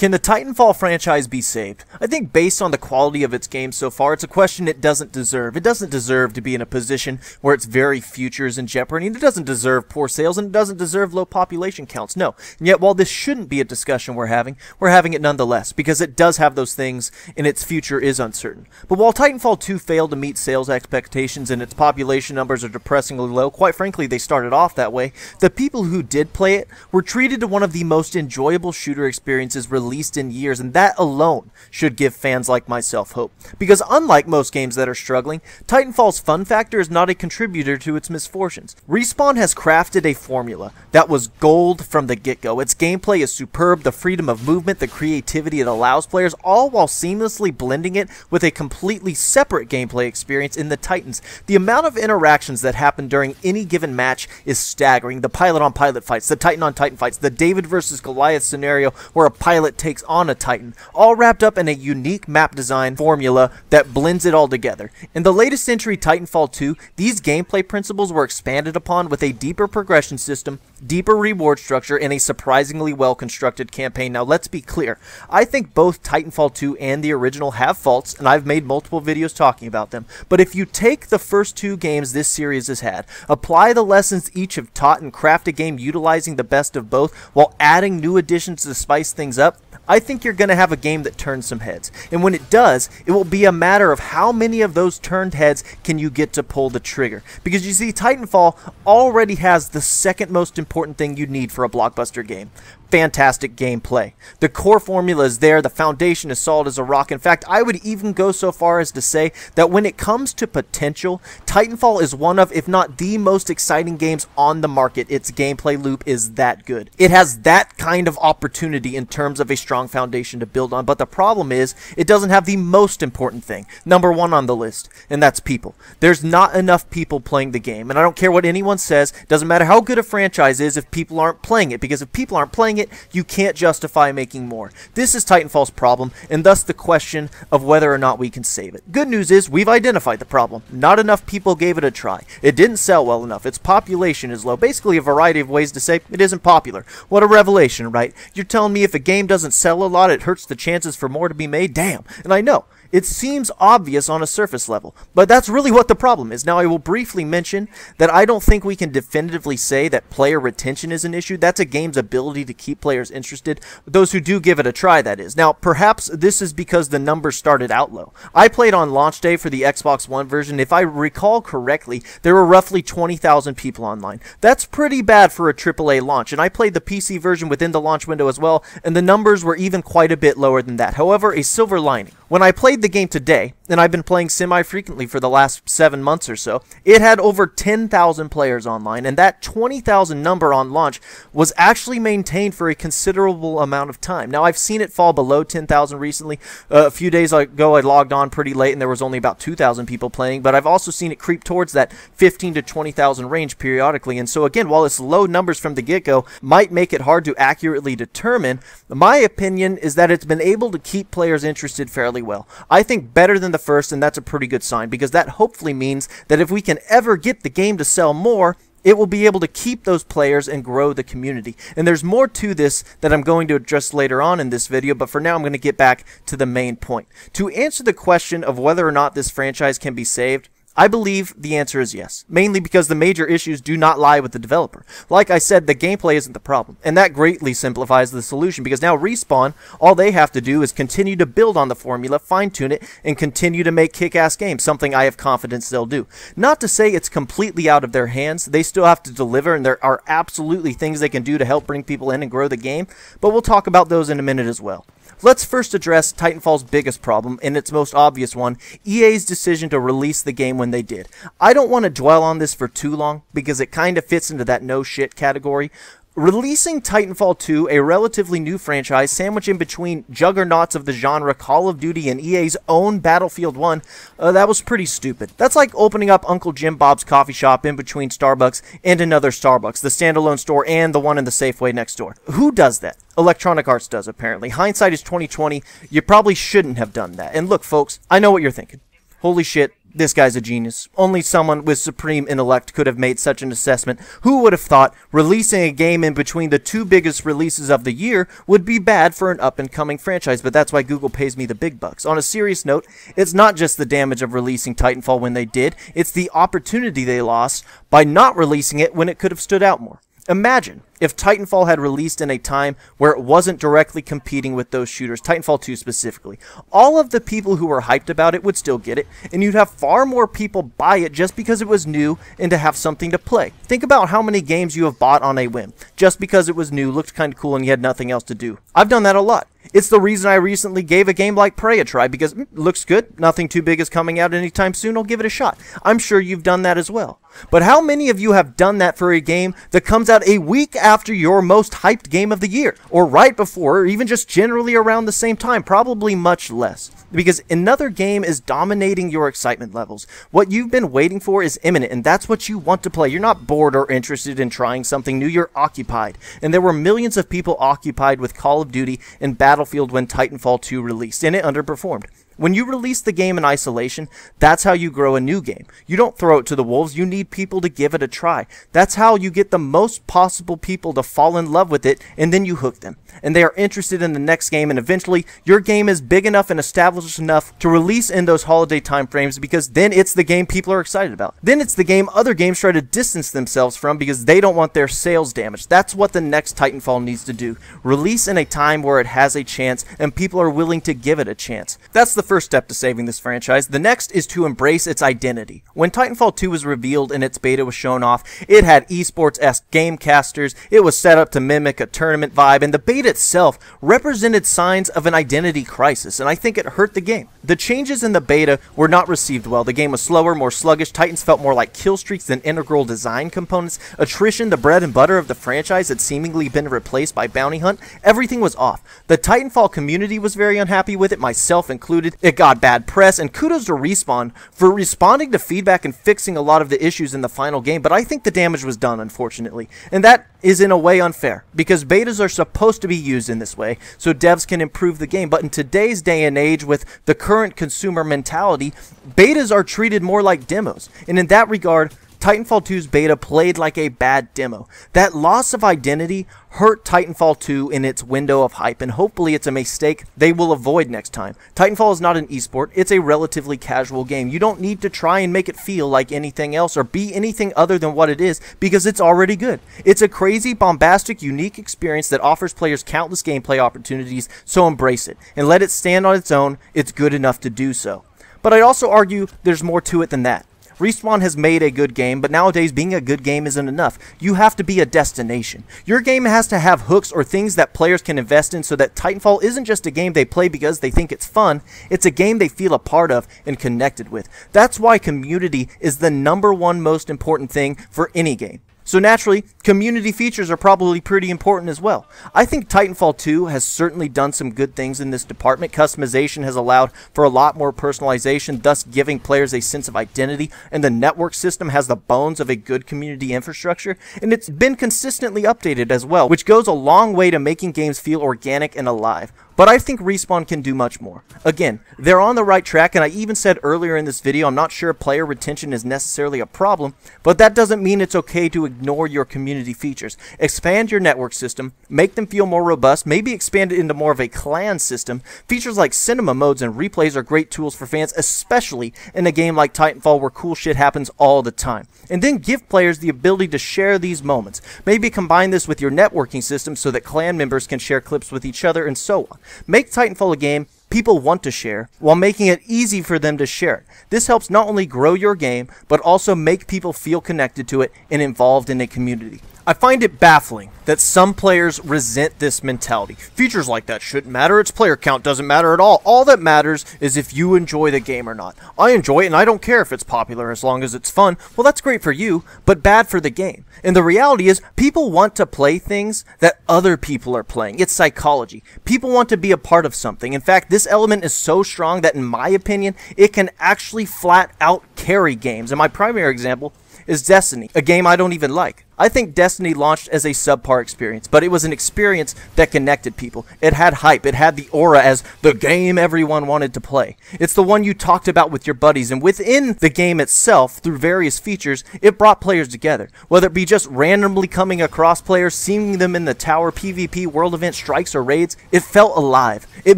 Can the Titanfall franchise be saved? I think based on the quality of its games so far, it's a question it doesn't deserve. It doesn't deserve to be in a position where its very future is in jeopardy, and it doesn't deserve poor sales, and it doesn't deserve low population counts, no. And yet, while this shouldn't be a discussion we're having it nonetheless, because it does have those things, and its future is uncertain. But while Titanfall 2 failed to meet sales expectations, and its population numbers are depressingly low, quite frankly, they started off that way, the people who did play it were treated to one of the most enjoyable shooter experiences released in years, and that alone should give fans like myself hope. Because unlike most games that are struggling, Titanfall's fun factor is not a contributor to its misfortunes. Respawn has crafted a formula that was gold from the get-go. Its gameplay is superb, the freedom of movement, the creativity it allows players, all while seamlessly blending it with a completely separate gameplay experience in the Titans. The amount of interactions that happen during any given match is staggering. The pilot-on-pilot fights, the Titan-on-Titan fights, the David versus Goliath scenario where a pilot takes on a Titan, all wrapped up in a unique map design formula that blends it all together. In the latest entry, Titanfall 2, these gameplay principles were expanded upon with a deeper progression system, deeper reward structure, and a surprisingly well-constructed campaign. Now, let's be clear. I think both Titanfall 2 and the original have faults, and I've made multiple videos talking about them. But if you take the first two games this series has had, apply the lessons each have taught, and craft a game utilizing the best of both while adding new additions to spice things up, I think you're going to have a game that turns some heads. And when it does, it will be a matter of how many of those turned heads can you get to pull the trigger. Because you see, Titanfall already has the second most important thing you need for a blockbuster game. Fantastic gameplay. The core formula is there, the foundation is solid as a rock. In fact, I would even go so far as to say that when it comes to potential, Titanfall is one of, if not the most exciting games on the market. Its gameplay loop is that good. It has that kind of opportunity in terms of a strong foundation to build on, but the problem is, it doesn't have the most important thing, number one on the list, and that's people. There's not enough people playing the game, and I don't care what anyone says, doesn't matter how good a franchise is if people aren't playing it, because if people aren't playing it, you can't justify making more. This is Titanfall's problem, and thus the question of whether or not we can save it. Good news is, we've identified the problem. Not enough people gave it a try. It didn't sell well enough. Its population is low. Basically a variety of ways to say it isn't popular. What a revelation, right? You're telling me if a game doesn't sell a lot, it hurts the chances for more to be made? Damn. And I know. It seems obvious on a surface level, but that's really what the problem is. Now, I will briefly mention that I don't think we can definitively say that player retention is an issue. That's a game's ability to keep players interested, those who do give it a try, that is. Now, perhaps this is because the numbers started out low. I played on launch day for the Xbox One version. If I recall correctly, there were roughly 20,000 people online. That's pretty bad for a AAA launch, and I played the PC version within the launch window as well, and the numbers were even quite a bit lower than that. However, a silver lining. When I played the game today, and I've been playing semi-frequently for the last 7 months or so, it had over 10,000 players online, and that 20,000 number on launch was actually maintained for a considerable amount of time. Now, I've seen it fall below 10,000 recently. A few days ago, I logged on pretty late, and there was only about 2,000 people playing, but I've also seen it creep towards that 15 to 20,000 range periodically, and so again, while its low numbers from the get-go might make it hard to accurately determine, my opinion is that it's been able to keep players interested fairly well. I think better than the first, and that's a pretty good sign, because that hopefully means that if we can ever get the game to sell more, it will be able to keep those players and grow the community. And there's more to this that I'm going to address later on in this video, but for now I'm going to get back to the main point. To answer the question of whether or not this franchise can be saved, I believe the answer is yes, mainly because the major issues do not lie with the developer. Like I said, the gameplay isn't the problem, and that greatly simplifies the solution, because now Respawn, all they have to do is continue to build on the formula, fine-tune it, and continue to make kick-ass games, something I have confidence they'll do. Not to say it's completely out of their hands, they still have to deliver, and there are absolutely things they can do to help bring people in and grow the game, but we'll talk about those in a minute as well. Let's first address Titanfall's biggest problem, and its most obvious one, EA's decision to release the game when they did. I don't want to dwell on this for too long, because it kind of fits into that no shit category. Releasing Titanfall 2, a relatively new franchise, sandwiched in between juggernauts of the genre Call of Duty and EA's own Battlefield 1, that was pretty stupid. That's like opening up Uncle Jim Bob's coffee shop in between Starbucks and another Starbucks, the standalone store and the one in the Safeway next door. Who does that? Electronic Arts does, apparently. Hindsight is 20/20. You probably shouldn't have done that. And look, folks, I know what you're thinking. Holy shit, This guy's a genius. Only someone with supreme intellect could have made such an assessment. Who would have thought releasing a game in between the two biggest releases of the year would be bad for an up-and-coming franchise? But that's why Google pays me the big bucks. On a serious note, it's not just the damage of releasing Titanfall when they did, it's the opportunity they lost by not releasing it when it could have stood out more. Imagine if Titanfall had released in a time where it wasn't directly competing with those shooters, Titanfall 2 specifically. All of the people who were hyped about it would still get it, and you'd have far more people buy it just because it was new and to have something to play. Think about how many games you have bought on a whim, just because it was new, looked kind of cool, and you had nothing else to do. I've done that a lot. It's the reason I recently gave a game like Prey a try, because it looks good, nothing too big is coming out anytime soon, I'll give it a shot. I'm sure you've done that as well. But how many of you have done that for a game that comes out a week after your most hyped game of the year? Or right before, or even just generally around the same time? Probably much less. Because another game is dominating your excitement levels. What you've been waiting for is imminent, and that's what you want to play. You're not bored or interested in trying something new, you're occupied. And there were millions of people occupied with Call of Duty and Battlefield when Titanfall 2 released, and it underperformed. When you release the game in isolation, that's how you grow a new game. You don't throw it to the wolves, you need people to give it a try. That's how you get the most possible people to fall in love with it, and then you hook them. And they are interested in the next game, and eventually your game is big enough and established enough to release in those holiday time frames, because then it's the game people are excited about. Then it's the game other games try to distance themselves from because they don't want their sales damaged. That's what the next Titanfall needs to do. Release in a time where it has a chance and people are willing to give it a chance. That's the first step to saving this franchise. The next is to embrace its identity. When Titanfall 2 was revealed and its beta was shown off, it had esports-esque gamecasters, it was set up to mimic a tournament vibe, and the beta itself represented signs of an identity crisis, and I think it hurt the game. The changes in the beta were not received well. The game was slower, more sluggish, Titans felt more like kill streaks than integral design components, attrition, the bread and butter of the franchise, had seemingly been replaced by bounty hunt. Everything was off. The Titanfall community was very unhappy with it, myself included. It got bad press, and kudos to Respawn for responding to feedback and fixing a lot of the issues in the final game, but I think the damage was done, unfortunately. And that is in a way unfair, because betas are supposed to be used in this way, so devs can improve the game. But in today's day and age, with the current consumer mentality, betas are treated more like demos. And in that regard, Titanfall 2's beta played like a bad demo. That loss of identity hurt Titanfall 2 in its window of hype, and hopefully it's a mistake they will avoid next time. Titanfall is not an esport, it's a relatively casual game. You don't need to try and make it feel like anything else or be anything other than what it is, because it's already good. It's a crazy, bombastic, unique experience that offers players countless gameplay opportunities, so embrace it and let it stand on its own. It's good enough to do so. But I'd also argue there's more to it than that. Respawn has made a good game, but nowadays being a good game isn't enough. You have to be a destination. Your game has to have hooks or things that players can invest in, so that Titanfall isn't just a game they play because they think it's fun, it's a game they feel a part of and connected with. That's why community is the #1 most important thing for any game. So naturally, community features are probably pretty important as well. I think Titanfall 2 has certainly done some good things in this department. Customization has allowed for a lot more personalization, thus giving players a sense of identity, and the network system has the bones of a good community infrastructure, and it's been consistently updated as well, which goes a long way to making games feel organic and alive. But I think Respawn can do much more. Again, they're on the right track, and I even said earlier in this video, I'm not sure player retention is necessarily a problem, but that doesn't mean it's okay to ignore your community features. Expand your network system, make them feel more robust, maybe expand it into more of a clan system. Features like cinema modes and replays are great tools for fans, especially in a game like Titanfall where cool shit happens all the time. And then give players the ability to share these moments. Maybe combine this with your networking system so that clan members can share clips with each other, and so on. Make Titanfall a game people want to share, while making it easy for them to share it. This helps not only grow your game, but also make people feel connected to it and involved in a community. I find it baffling that some players resent this mentality. Features like that shouldn't matter, its player count doesn't matter at all. All that matters is if you enjoy the game or not. I enjoy it and I don't care if it's popular as long as it's fun. Well, that's great for you, but bad for the game. And the reality is, people want to play things that other people are playing. It's psychology. People want to be a part of something. In fact, this element is so strong that in my opinion, it can actually flat out carry games. And my primary example is Destiny, a game I don't even like. I think Destiny launched as a subpar experience, but it was an experience that connected people. It had hype. It had the aura as the game everyone wanted to play. It's the one you talked about with your buddies, and within the game itself, through various features, it brought players together. Whether it be just randomly coming across players, seeing them in the tower, PvP, world event, strikes, or raids, it felt alive. It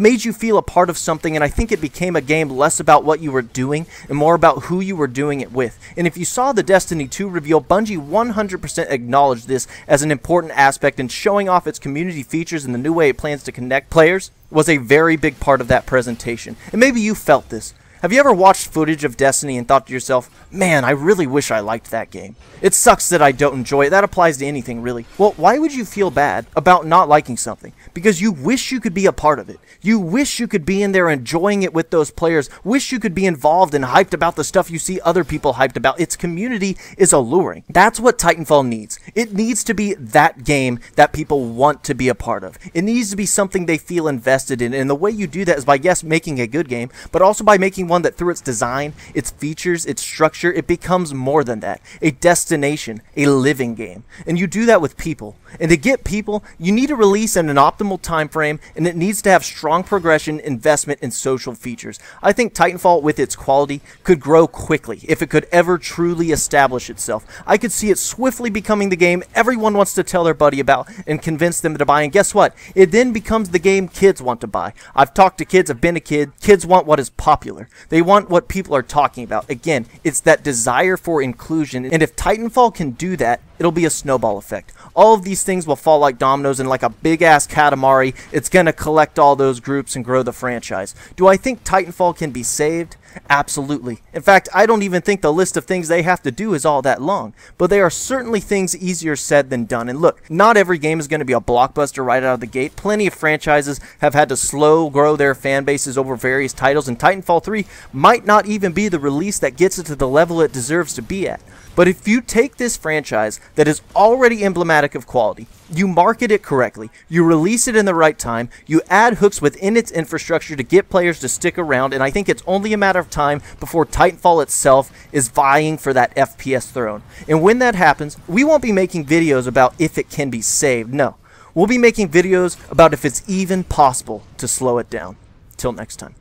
made you feel a part of something, and I think it became a game less about what you were doing and more about who you were doing it with. And if you saw the Destiny 2 reveal, Bungie 100% acknowledged this as an important aspect, and showing off its community features and the new way it plans to connect players was a very big part of that presentation. And maybe you felt this. Have you ever watched footage of Destiny and thought to yourself, man, I really wish I liked that game. It sucks that I don't enjoy it. That applies to anything, really. Well, why would you feel bad about not liking something? Because you wish you could be a part of it. You wish you could be in there enjoying it with those players. Wish you could be involved and hyped about the stuff you see other people hyped about. Its community is alluring. That's what Titanfall needs. It needs to be that game that people want to be a part of. It needs to be something they feel invested in. And the way you do that is by, yes, making a good game, but also by making one that through its design, its features, its structure, it becomes more than that. A destination, a living game. And you do that with people. And to get people, you need to release in an optimal time frame, and it needs to have strong progression, investment, and social features. I think Titanfall, with its quality, could grow quickly if it could ever truly establish itself. I could see it swiftly becoming the game everyone wants to tell their buddy about and convince them to buy, and guess what? It then becomes the game kids want to buy. I've talked to kids, I've been a kid. Kids want what is popular. They want what people are talking about. Again, it's that desire for inclusion, and if Titanfall can do that, it'll be a snowball effect. All of these things will fall like dominoes, and like a big-ass Katamari, it's going to collect all those groups and grow the franchise. Do I think Titanfall can be saved? Absolutely. In fact, I don't even think the list of things they have to do is all that long. But they are certainly things easier said than done. And look, not every game is going to be a blockbuster right out of the gate. Plenty of franchises have had to slow grow their fan bases over various titles, and Titanfall 3 might not even be the release that gets it to the level it deserves to be at. But if you take this franchise that is already emblematic of quality, you market it correctly, you release it in the right time, you add hooks within its infrastructure to get players to stick around, and I think it's only a matter of time before Titanfall itself is vying for that FPS throne. And when that happens, we won't be making videos about if it can be saved, no. We'll be making videos about if it's even possible to slow it down. Till next time.